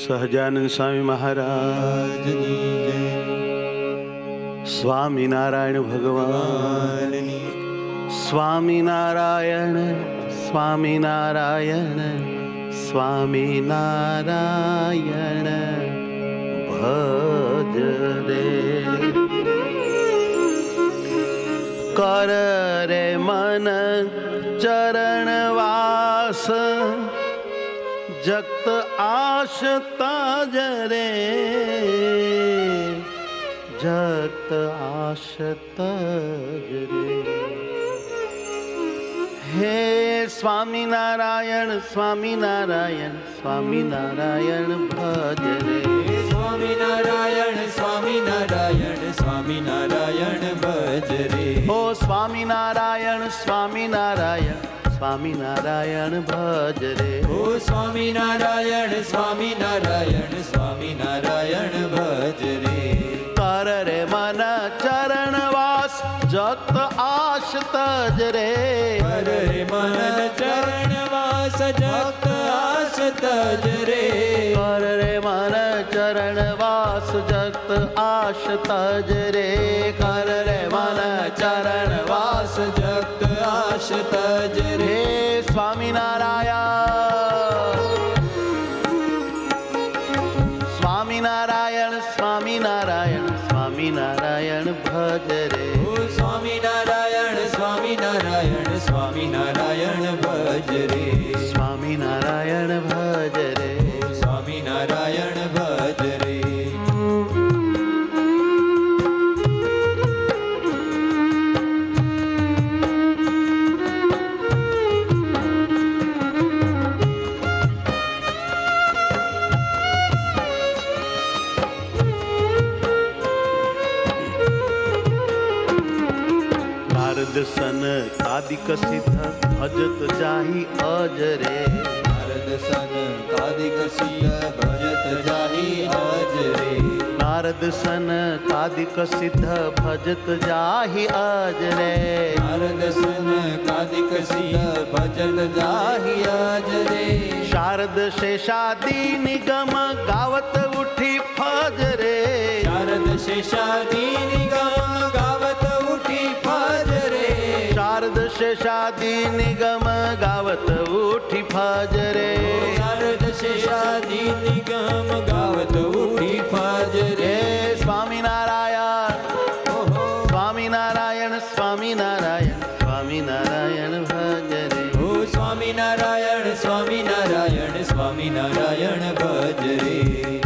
સહજાનંદ સ્વામી મહારાજની જય. સ્વામિનારાયણ ભગવાનની. સ્વામિનારાયણ સ્વામિનારાયણ સ્વામિનારાયણ ભજ રે. કર રે મન ચરણવાસ જગત આશ તાજ રે. જગત આશ તાજ રે. હે સ્વામિનારાયણ સ્વામિનારાયણ સ્વામિનારાયણ ભજ રે. સ્વામિનારાયણ સ્વામિનારાયણ સ્વામિનારાયણ ભજ રે. ઓ સ્વામિનારાયણ સ્વામિનારાયણ સ્વામિનારાયણ ભજ રે. ઓ સ્વામિનારાયણ સ્વામિનારાયણ સ્વામિનારાયણ ભજ રે. કર રે મન ચરણવાસ જગત આશ તજ રે. કર રે મન ચરણવાસ જગત આશ તજ રે. કર રે મન ચરણવાસ જગત આશ તજ રે. કર રે મન ચરણવાસ જગત આશ તજ રે. હે સ્વામિનારાયણ સ્વામિનારાયણ સ્વામિનારાયણ સ્વામિનારાયણ ભજ રે. ઓ સ્વામિનારાયણ સ્વામિનારાયણ સ્વામિનારાયણ ભજ રે. સ્વામિનારાયણ ભજ રે. સ્વામિનારાયણ ભજ રે. દર્શન કાદિક સિદ્ધ ભજત જાહી અજ રે. નારદસન કાદિક સિદ્ધ ભજત જાહી અજ રે. નારદસન કાદિક સિદ્ધ ભજત જાહી અજ રે. નારદસન કાદિક સિદ્ધ ભજત જાહી અજ રે. શારદ શેષાદી નિગમ ગાવત ઉઠી ફજ રે. શારદ શેષાદી નિગમ ગાવત ઉઠી ફજ રે. શારદ શેષાદી નિગમ ગાવત ઉઠી ફજ રે. શારદ શેષાદી નિગમ ગાવત ઉઠી ફજ રે. સ્વામિનારાયણ સ્વામિનારાયણ સ્વામિનારાયણ સ્વામિનારાયણ ભજ રે. ઓ સ્વામિનારાયણ સ્વામિનારાયણ સ્વામિનારાયણ ભજ રે.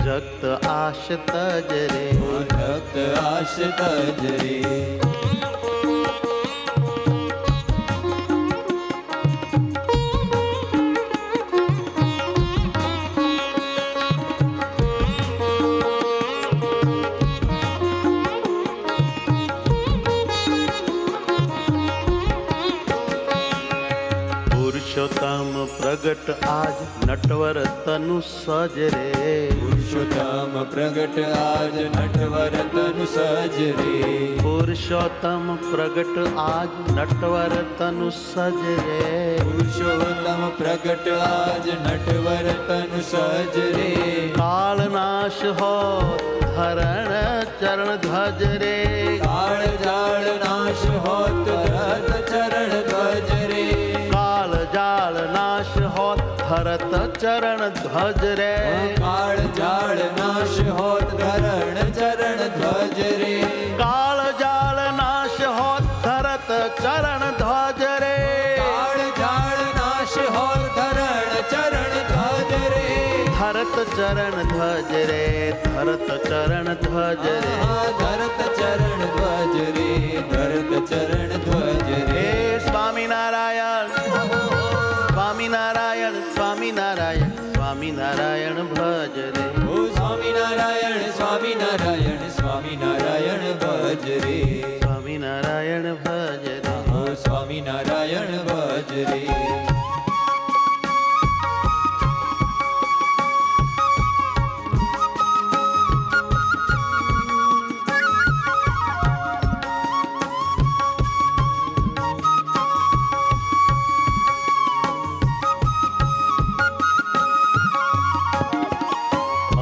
જગત આશ તજ રે. ભક્ત આશ તજ રે. પુરુષોત્તમ પ્રગટ આજ નટવર તનુ સજ રે. પુરુષોત્તમ પ્રગટ આજ નટવર તનુ સજ રે. પુરુષોત્તમ પ્રગટ આજ નટવર તનુ સજ રે. પુરુષોત્તમ પ્રગટ આજ નટવર તનુ સજ રે. કાળનાશ હો ધરણ ચરણ ધ્વજ રે. કાળ જાળ નાશ હોત ધરત ચરણ ધ્વજ રે. કાળ જાળ નાશ હોત ધરત ચરણ ધ્વજ રે. કાળ જાળ નાશ હોત ધરણ ચરણ ધ્વજ રે. કાળ જાળ નાશ હોત ધરત ચરણ ધ્વજ રે. કાળ જાળ નાશ હોત ધરણ ચરણ ધ્વજ રે. ધરત ચરણ ધ્વજ રે. ધરત ચરણ ધ્વજ રે. ધરત ચરણ ધ્વજ રે. ધરત ચરણ ધ્વજ રે. હે સ્વામિનારાયણ સ્વામિનારાયણ સ્વામિનારાયણ સ્વામિનારાયણ ભજ રે. ઓ સ્વામિનારાયણ સ્વામિનારાયણ સ્વામિનારાયણ ભજ રે. સ્વામિનારાયણ ભજ રે. ઓ સ્વામિનારાયણ ભજ રે.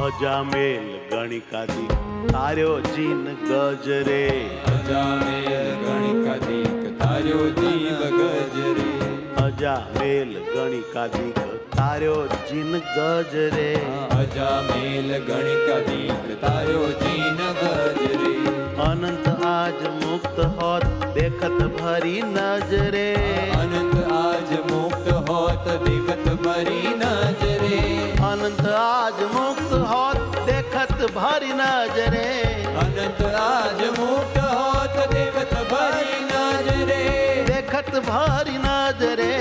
અજામેલ ગણિકાદિક તાર્યો જીન ગજરે. અજામેલ ગણિકાદિક તાર્યો જીવ ગજરે. અજામેલ ગણિકાદિક તાર્યો જીન ગજરે. અજામેલ ગણિકાદિક તાર્યો જીન ગજરે. અનંત આજ મુક્ત હોત દેખત ભરી નજરે. અનંત આજ મુક્ત હોત દેખત ભરી નજરે. અનંત આજ મુક્ત હોત દેખત ભરી નજરે. અનંત આજ મુક્ત હોત દેખત ભરી નજરે. દેખત ભરી નજરે.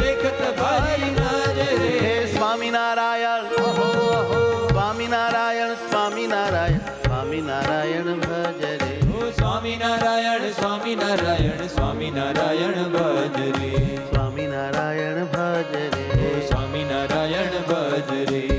દેખત ભરી નજરે. હે સ્વામિનારાયણ સ્વામિનારાયણ સ્વામિનારાયણ સ્વામિનારાયણ ભજરે. સ્વામિનારાયણ સ્વામિનારાયણ સ્વામિનારાયણ ભજરે. સ્વામિનારાયણ ભજરે. સ્વામિનારાયણ ભજરે.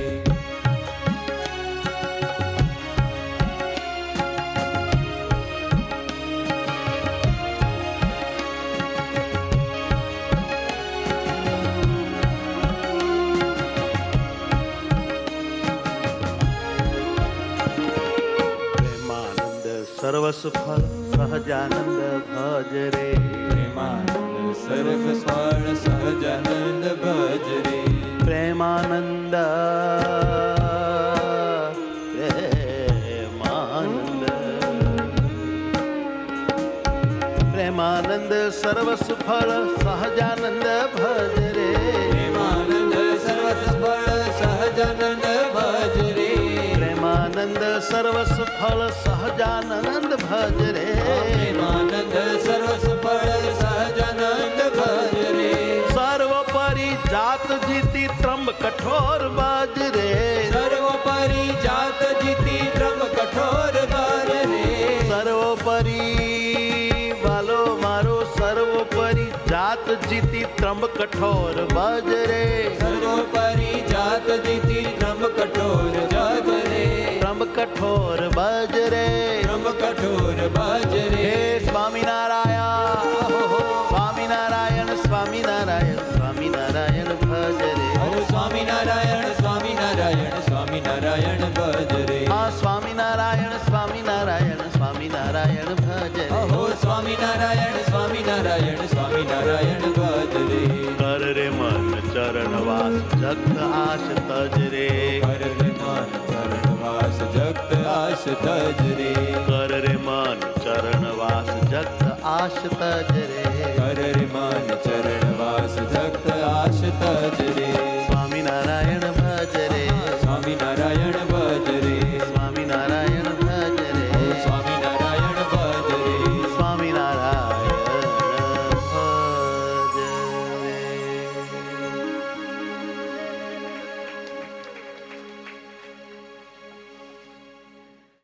સર્વસ ફળ સહજાનંદ ભજરે. પ્રેમાનંદ સર્વ સ્વર્ણ સહજાનંદ ભજરે. પ્રેમાનંદ પ્રેમાનંદ સર્વસ ફળ સહજાનંદ ભજરે. પ્રેમાનંદ સર્વ સ્વર્ણ સહજાનંદ ભજરે. પ્રેમાનંદ સર્વસ ફળ સહજાનંદ ભજરે. પ્રેમાનંદ સર્વ ફળ સહજાનંદ ભજરે. સર્વોપરી જાત જીતી ત્રંબ કઠોર બાજરે. સર્વોપરી જાત જીતી ત્રમ કઠોર ભજરે. સર્વોપરી વાલો મારો સર્વોપરી જાત જીતી ત્રંબ કઠોર બાજરે. સર્વોપરી જાત જીતી ત્રમ કઠોર જજરે. ત્રંબ કઠોર બાજરે. ત્રમ કઠોર ભજરે. હે સ્વામિનારાયણ સ્વામિનારાયણ સ્વામિનારાયણ સ્વામિનારાયણ ભજરે. હો સ્વામિનારાયણ સ્વામિનારાયણ સ્વામિનારાયણ ભજરે. હા સ્વામિનારાયણ સ્વામિનારાયણ સ્વામિનારાયણ ભજરે. હો સ્વામિનારાયણ સ્વામિનારાયણ સ્વામિનારાયણ ભજરે. કર રે મન ચરણવાસ જગત આશ તજરે. કર રે મન ચરણવાસ જગત આશ તજરે. કર રે મન ચરણવાસ જગત આશ તજરે. કર રે મન ચરણવાસ જગત આશ તજરે. સ્વામિનારાયણ ભજરે. સ્વામિનારાયણ